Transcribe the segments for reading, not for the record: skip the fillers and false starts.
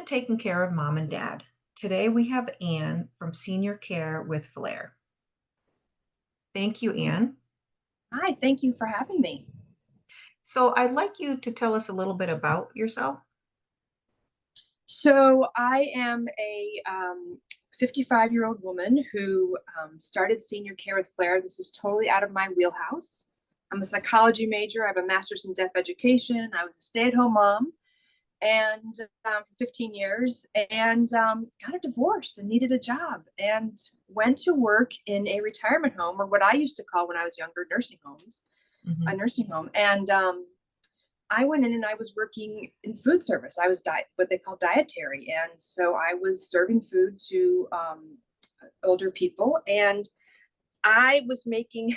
taking care of mom and dad. Today we have Anne from Senior Care with Flair. Thank you, Anne. Hi, thank you for having me. So I'd like you to tell us a little bit about yourself. So I am a 55-year-old woman who started senior care with Flair. This is totally out of my wheelhouse. I'm a psychology major. I have a master's in deaf education. I was a stay-at-home mom and for 15 years and got a divorce and needed a job and went to work in a retirement home, or what I used to call when I was younger, nursing homes, a Mhm. nursing home. And I went in and I was working in food service. I was what they call dietary. And so I was serving food to older people, and I was making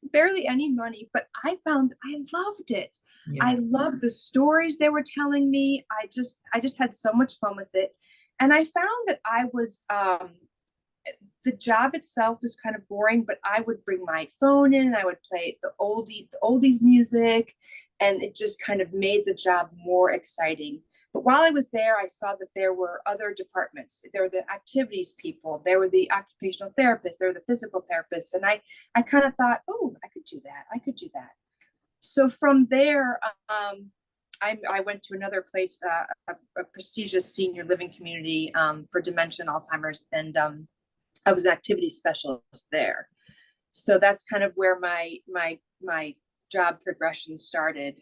barely any money, but I found I loved it. I Yes. loved the stories they were telling me. I just had so much fun with it. And I found that I was the job itself was kind of boring, but I would bring my phone in and I would play the oldies music, and it just kind of made the job more exciting. But while I was there, I saw that there were other departments. There were the activities people, there were the occupational therapists, there were the physical therapists, and I kind of thought, oh, I could do that. I could do that. So from there, I went to another place, a prestigious senior living community for dementia and Alzheimer's, and I was an activity specialist there. So that's kind of where my job progression started.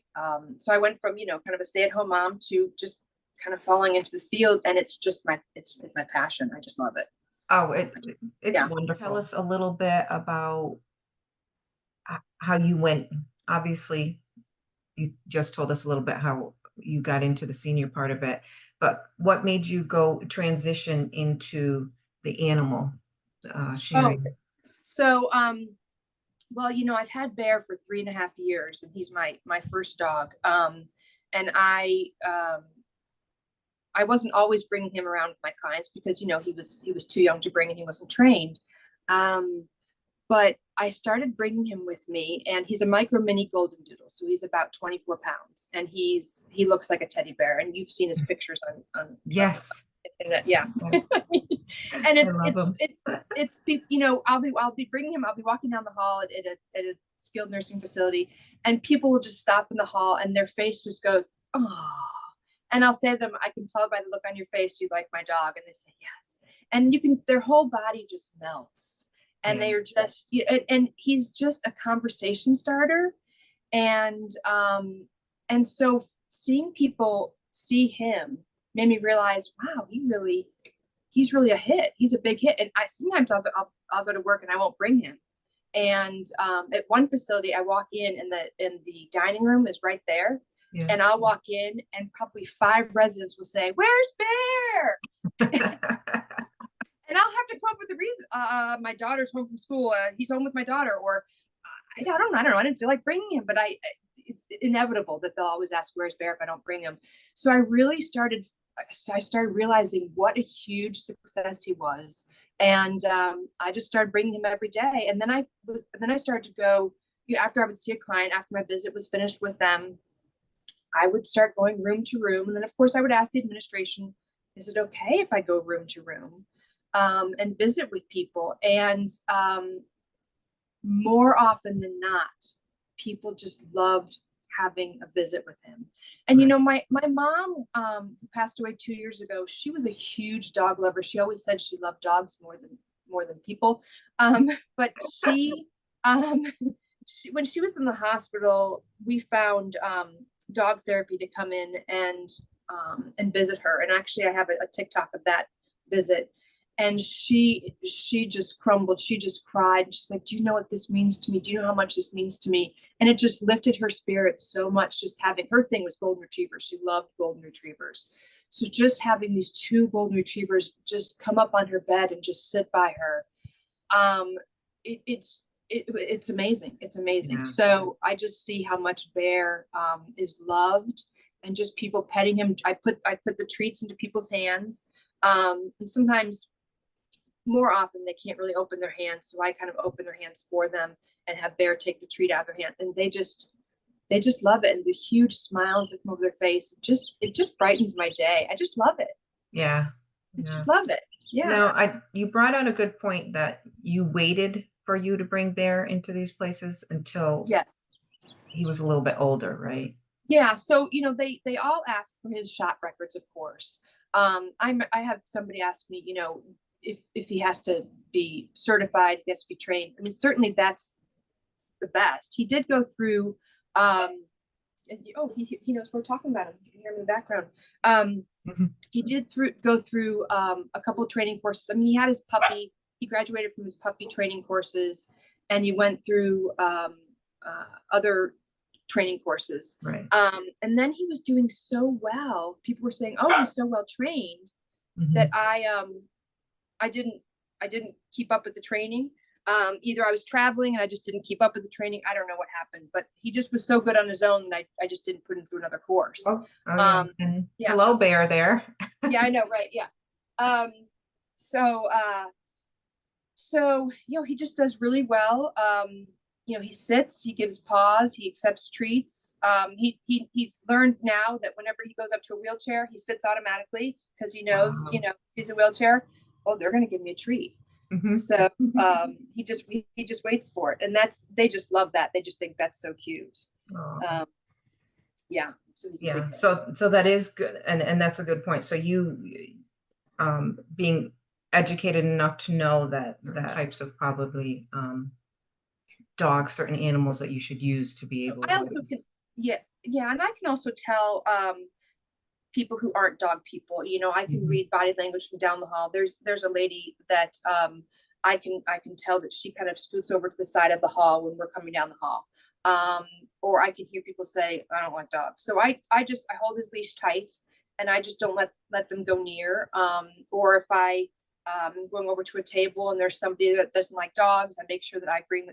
So I went from kind of a stay-at-home mom to just kind of falling into this field, and it's my passion. I just love it. Oh, it's Yeah. wonderful. Tell us a little bit about how you went. Obviously, you just told us a little bit how you got into the senior part of it, but what made you go transition into the animal Oh, sharing? so well, I've had Bear for 3.5 years, and he's my first dog. And I wasn't always bringing him around with my clients because he was too young to bring and he wasn't trained. Um, but I started bringing him with me, and he's a micro mini golden doodle, so he's about 24 pounds, and he looks like a teddy bear, and you've seen his pictures on Yes, internet, yeah. yes, And I love them. I'll be bringing him. I'll be walking down the hall at a skilled nursing facility, and people will just stop in the hall, and their face just goes, oh. And I'll say to them, I can tell by the look on your face you like my dog, and they say yes. And their whole body just melts, and Yeah. they are just, and he's just a conversation starter, and so seeing people see him made me realize, wow, he's really a hit. He's a big hit. And I sometimes I'll go to work and I won't bring him. And at one facility, I walk in the dining room is right there, Yeah. and I'll walk in and probably 5 residents will say, "Where's Bear?" And I'll have to come up with a reason. My daughter's home from school. He's home with my daughter, or I don't know. I didn't feel like bringing him, but it's inevitable that they'll always ask, "Where's Bear?" if I don't bring him. So I started realizing what a huge success he was, and I just started bringing him every day. And then I started to go. After I would see a client, after my visit was finished with them, I would start going room to room, and then of course I would ask the administration, "Is it okay if I go room to room and visit with people?" And more often than not, people just loved having a visit with him. And Right. my mom, who passed away 2 years ago, she was a huge dog lover. She always said she loved dogs more than people. But um, when she was in the hospital, we found dog therapy to come in and visit her. And actually, I have a TikTok of that visit. And she just crumbled. She just cried. She's like, "Do you know what this means to me? Do you know how much this means to me?" And it just lifted her spirit so much. Just having her thing was golden retrievers. She loved golden retrievers. So just having these two golden retrievers just come up on her bed and just sit by her, um, it's amazing. It's amazing. Yeah. So I just see how much Bear is loved, and just people petting him. I put the treats into people's hands, and sometimes, more often, they can't really open their hands, so I kind of open their hands for them and have Bear take the treat out of their hand, and they just love it. And the huge smiles that come over their face. It just brightens my day. I just love it. Yeah. I Yeah. just love it. Yeah. Now, you brought out a good point that you waited for you to bring Bear into these places until Yes. he was a little bit older, right? Yeah. So, they all ask for his shot records, of course. I had somebody ask me, if he has to be certified, he has to be trained. I mean, certainly that's the best. He did go through, he knows we're talking about him. You can hear him in the background. Mhm. He did go through a couple of training courses. I mean, he had his puppy. He graduated from his puppy training courses, and he went through other training courses. Right. And then he was doing so well. People were saying, "Oh, he's so well trained," that Mhm. I didn't keep up with the training. Either I was traveling and I just didn't keep up with the training. I don't know what happened, but he just was so good on his own that I just didn't put him through another course. Oh yeah. And Yeah, hello, Bear there. yeah, I know, right? Yeah. Um, so he just does really well. He sits, he gives paws, he accepts treats. He's learned now that whenever he goes up to a wheelchair, he sits automatically because he knows, Wow. he's a wheelchair. Oh, they're gonna give me a treat. Mhm. So he just waits for it, and they just love that. They just think that's so cute. Oh. Um, yeah, so he's a Yeah. big fan. So that is good, and that's a good point. So you being educated enough to know that types of probably dogs, certain animals that you should use to be able I to also can, use. yeah, and I can also tell people who aren't dog people. I can Mhm. read body language from down the hall. There's a lady that I can tell that she kind of scoots over to the side of the hall when we're coming down the hall. Or I can hear people say, "I don't like dogs." So I hold his leash tight, and I just don't let them go near. Or if I'm going over to a table and there's somebody that doesn't like dogs, I make sure that I bring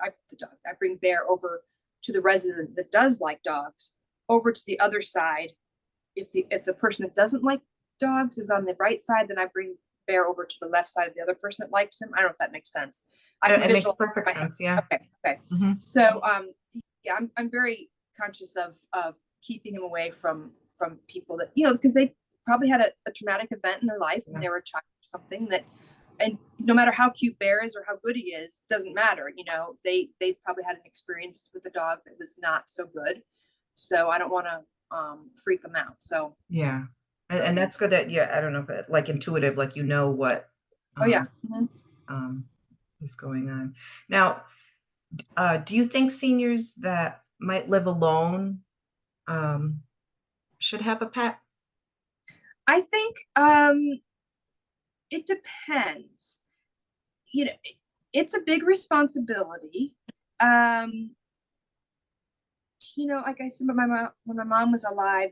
I bring Bear over to the resident that does like dogs over to the other side. If the person that doesn't like dogs is on the right side, then I bring Bear over to the left side of the other person that likes him. I don't know if that makes sense. I can It makes visualize perfect in my head. sense. Yeah. Okay, okay. Hmm. So yeah, I'm very conscious of keeping him away from people that because they probably had a traumatic event in their life when Yeah. they were a child or something that. And no matter how cute Bear is or how good he is, doesn't matter. They probably had an experience with a dog that was not so good. So I don't want to freak them out. So Yeah. And that's good that, yeah, I don't know if it, like intuitive, like what oh yeah. um um is going on. Now, do you think seniors that might live alone um should have a pet? I think it depends. You know, it's a big responsibility. Um, like I said, when my mom was alive,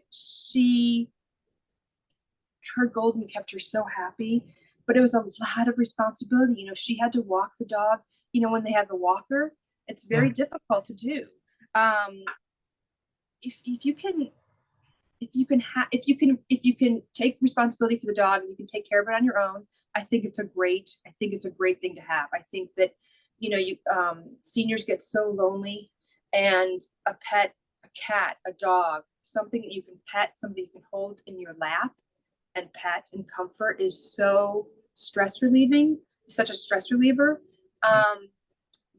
her golden kept her so happy, but it was a lot of responsibility. She had to walk the dog. When they have the walker, it's very Yeah. difficult to do. Um, if you can if you can take responsibility for the dog and you can take care of it on your own, I think it's a great thing to have. I think that you seniors get so lonely, and a pet, a cat, a dog, something that you can pet, something you can hold in your lap and pet and comfort is so stress relieving, such a stress reliever. Yeah.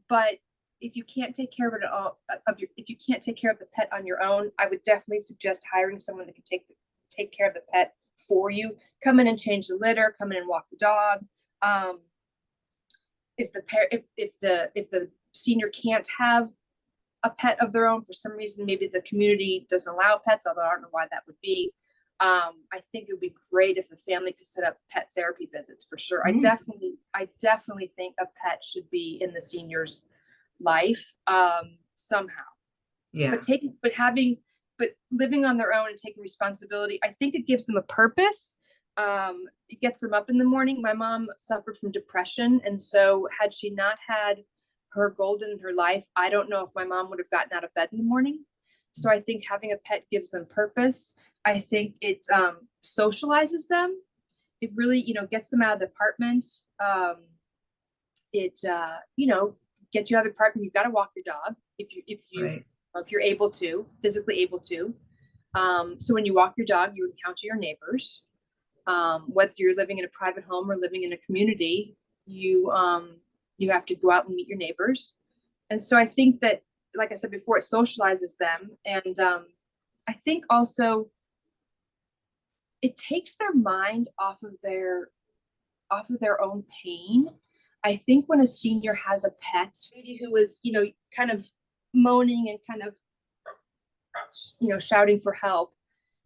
But if you can't take care of it all if you can't take care of the pet on your own, I would definitely suggest hiring someone that can take care of the pet for you. Come in and change the litter, come in and walk the dog. um, if the senior can't have a pet of their own for some reason, maybe the community doesn't allow pets, although I don't know why that would be. I think it would be great if the family could set up pet therapy visits for sure. I Mm. definitely think a pet should be in the senior's life somehow. Yeah. But living on their own and taking responsibility, I think it gives them a purpose. It gets them up in the morning. My mom suffered from depression, and so had she not had her golden in her life, I don't know if my mom would have gotten out of bed in the morning. So I think having a pet gives them purpose. I think it socializes them. It really, gets them out of the apartment. It gets you out of the apartment. You've got to walk your dog. If you Right. if you're able to, physically able to. So when you walk your dog, you encounter your neighbors. Whether you're living in a private home or living in a community, you have to go out and meet your neighbors. And so I think that, like I said before, it socializes them. And I think also it takes their mind off of their own pain. I think when a senior has a pet who is, kind of moaning and kind of, shouting for help,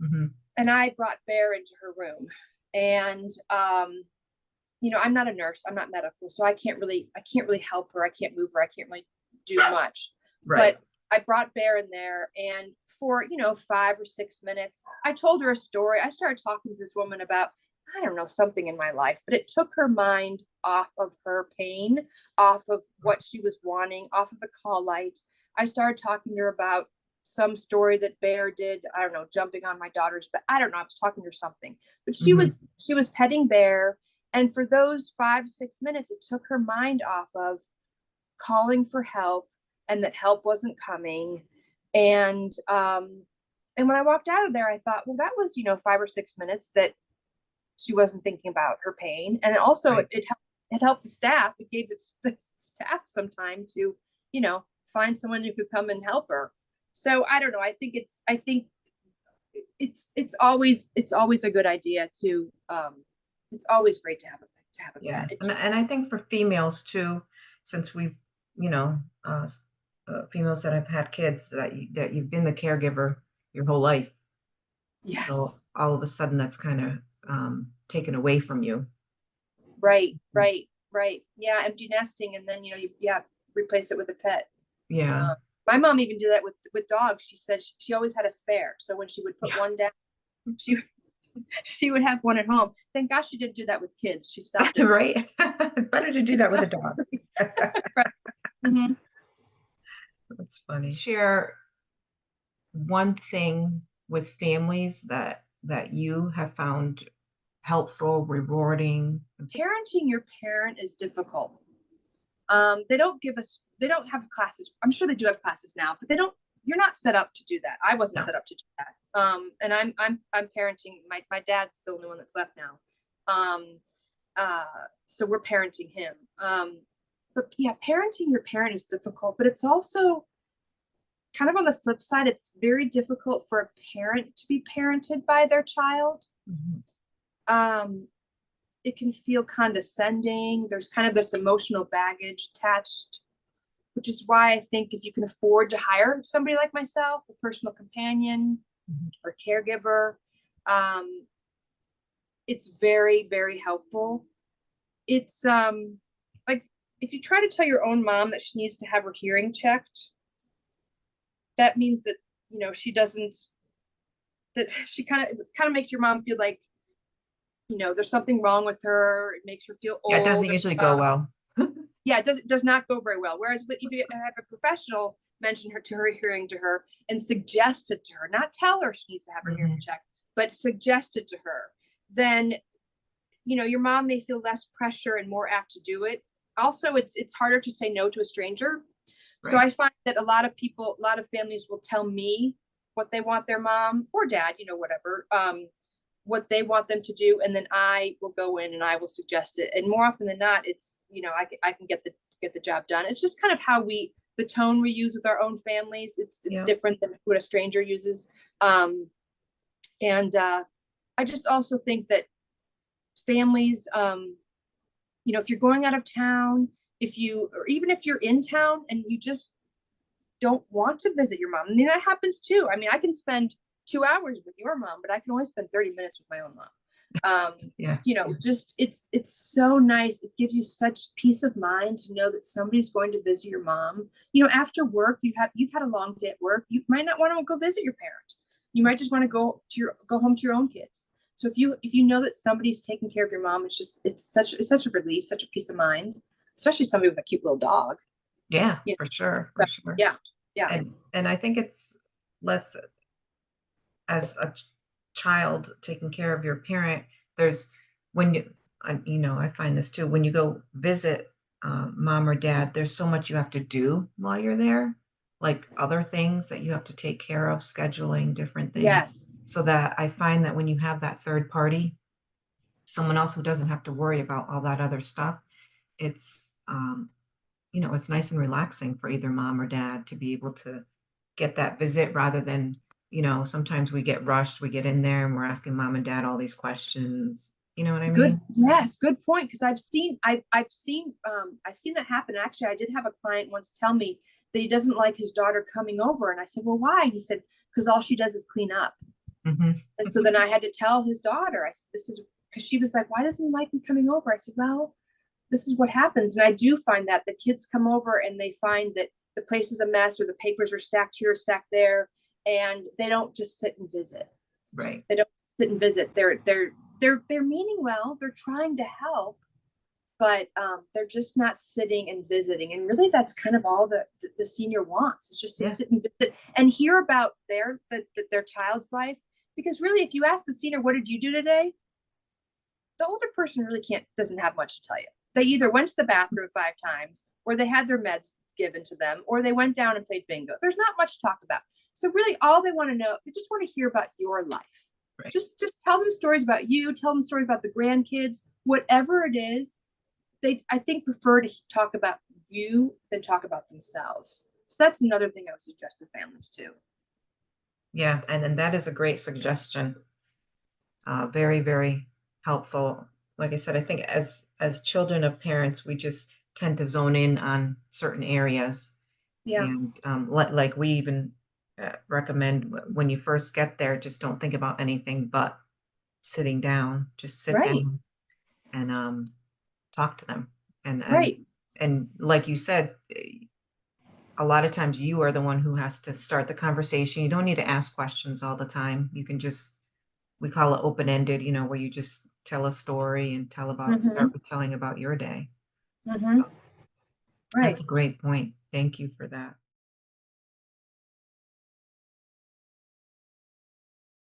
Mm-hmm. and I brought Bear into her room, and I'm not a nurse, I'm not medical, so I can't really help her. I can't move her. I can't really do much. Right. But I brought Bear in there, and for 5 or 6 minutes, I told her a story. I started talking to this woman about, I don't know, something in my life, but it took her mind off of her pain, off of what she was wanting, off of the call light. I started talking to her about some story that Bear did. I don't know, jumping on my daughter's, but I don't know. I was talking to her something, but she Mm-hmm. was petting Bear, and for those 5 6 minutes, it took her mind off of calling for help and that help wasn't coming. And when I walked out of there, I thought, well, that was 5 or 6 minutes that she wasn't thinking about her pain. And also Right. it helped the staff. It gave the staff some time to find someone who could come and help her. So I don't know. I think it's always a good idea to it's always great to have a Yeah. pet. And I think for females too, since we've, you know, females that have had kids that you've been the caregiver your whole life. Yes. So all of a sudden that's kind of taken away from you. Right, right, right. Yeah, empty nesting, and then replace it with a pet. Yeah. My mom even did that with dogs. She said she always had a spare, so when she would put one down, she she would have one at home. Thank gosh she didn't do that with kids. She stopped it. Right. Better to do that with a dog. Right. Mhm. That's funny. Share one thing with families that you have found helpful, rewarding. Parenting your parent is difficult. They don't have classes. I'm sure they do have classes now, but you're not set up to do that. I wasn't No. set up to do that. And I'm parenting my dad's the only one that's left now. Um, so we're parenting him. But yeah, parenting your parent is difficult, but it's also kind of on the flip side, it's very difficult for a parent to be parented by their child. Mhm. Um, it can feel condescending. There's kind of this emotional baggage attached, which is why I think if you can afford to hire somebody like myself, a personal companion Mhm. or caregiver, um, it's very, very helpful. It's like if you try to tell your own mom that she needs to have her hearing checked, that means that she doesn't, that she kind of makes your mom feel like there's something wrong with her. It makes her feel Yeah, it old. doesn't usually go well. Yeah, it does not go very well. Whereas, but if you have a professional mention her to her hearing to her and suggest it to her, not tell her she needs to have her hearing Mhm. checked, but suggest it to her, then your mom may feel less pressure and more apt to do it. Also, it's harder to say no to a stranger. So Right. I find that a lot of families will tell me what they want their mom or dad, whatever, what they want them to do, and then I will go in and I will suggest it. And more often than not, it's I can get the job done. It's just kind of how the tone we use with our own families. It's Yeah. different than what a stranger uses. And I just also think that families, if you're going out of town, or even if you're in town and you just don't want to visit your mom. I mean, that happens too. I mean, I can spend 2 hours with your mom, but I can only spend 30 minutes with my own mom. Yeah. Just it's so nice. It gives you such peace of mind to know that somebody's going to visit your mom. After work, you've had a long day at work. You might not want to go visit your parent. You might just want to go home to your own kids. So if you know that somebody's taking care of your mom, it's such a relief, such a peace of mind, especially somebody with a cute little dog. Yeah, You for sure, know, for sure. yeah, yeah. And I think it's less as a child taking care of your parent, there's when I find this too, when you go visit mom or dad, there's so much you have to do while you're there. like other things that you have to take care of, scheduling different things. Yes. So that I find that when you have that third party, someone else who doesn't have to worry about all that other stuff, it's it's nice and relaxing for either mom or dad to be able to get that visit rather than, sometimes we get rushed, we get in there and we're asking mom and dad all these questions. You know what I Good. mean? Yes, good point. Because I've seen that happen. Actually, I did have a client once tell me that he doesn't like his daughter coming over, and I said, "Well, why?" He said, "Because all she does is clean up." Hmm. And so then I had to tell his daughter, I said, "This is," because she was like, "Why doesn't he like me coming over?" I said, "Well, this is what happens." And I do find that the kids come over and they find that the place is a mess, or the papers are stacked here, stacked there, and they don't just sit and visit. Right. They don't sit and visit. They're meaning well. They're trying to help, but they're just not sitting and visiting. And really, that's kind of all that the senior wants, is just to Yeah. sit and visit and hear about their child's life. Because really, if you ask the senior, "What did you do today?" the older person really doesn't have much to tell you. They either went to the bathroom 5 times, or they had their meds given to them, or they went down and played bingo. There's not much to talk about. So really, all they want to know, they just want to hear about your life. Right. Just tell them stories about you, tell them stories about the grandkids, whatever it is. They, I think, prefer to talk about you than talk about themselves. So that's another thing I would suggest to families too. Yeah. And then that is a great suggestion. Very, very helpful. Like I said, I think as children of parents, we just tend to zone in on certain areas, Yeah. and like we even recommend when you first get there, just don't think about anything but sitting down. Just sit Right. down and talk to them. And and Right. and like you said, a lot of times you are the one who has to start the conversation. You don't need to ask questions all the time. You can just we call it open-ended, where you just tell a story and Mm-hmm. start with telling about your day. Mm-hmm. So that's Right. a great point. Thank you for that.